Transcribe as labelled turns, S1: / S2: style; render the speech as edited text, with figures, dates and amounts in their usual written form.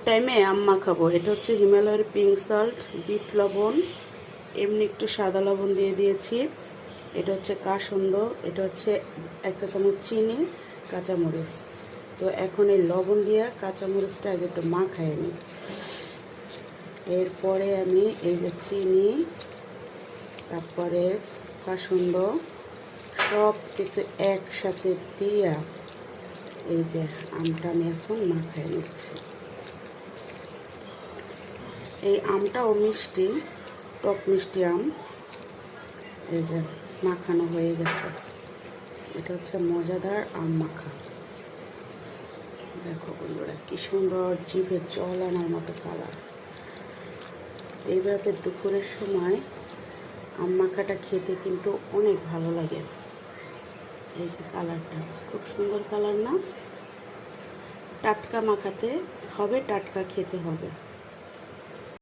S1: টাইমে আম মাখাবো। এটা হচ্ছে হিমালয়ের পিঙ্ক সল্ট, বিট লবণ, এমনি একটু সাদা লবণ দিয়ে দিয়েছি। এটা হচ্ছে কাসুন্দ, এটা হচ্ছে 1 চা চামচ চিনি, কাঁচামরিচ। তো এখন এই লবণ দিয়ে কাঁচামরিচটা আগে একটু মাখাই নিই। এরপরে আমি এই যে চিনি, তারপরে কাসুন্দ সব কিছু একসাথে দিয়া এই যে আমটা আমি এখন মাখাই নিচ্ছি। এই আমটাও মিষ্টি, টক মিষ্টি আম। এই যে মাখানো হয়ে গেছে। এটা হচ্ছে মজাদার আম মাখা। দেখো বন্ধুরা কি সুন্দর, জিভে জল আনার মতো কালার। এইভাবে দুপুরের সময় আম মাখাটা খেতে কিন্তু অনেক ভালো লাগে। এই যে কালারটা খুব সুন্দর কালার না? টাটকা মাখাতে হবে, টাটকা খেতে হবে।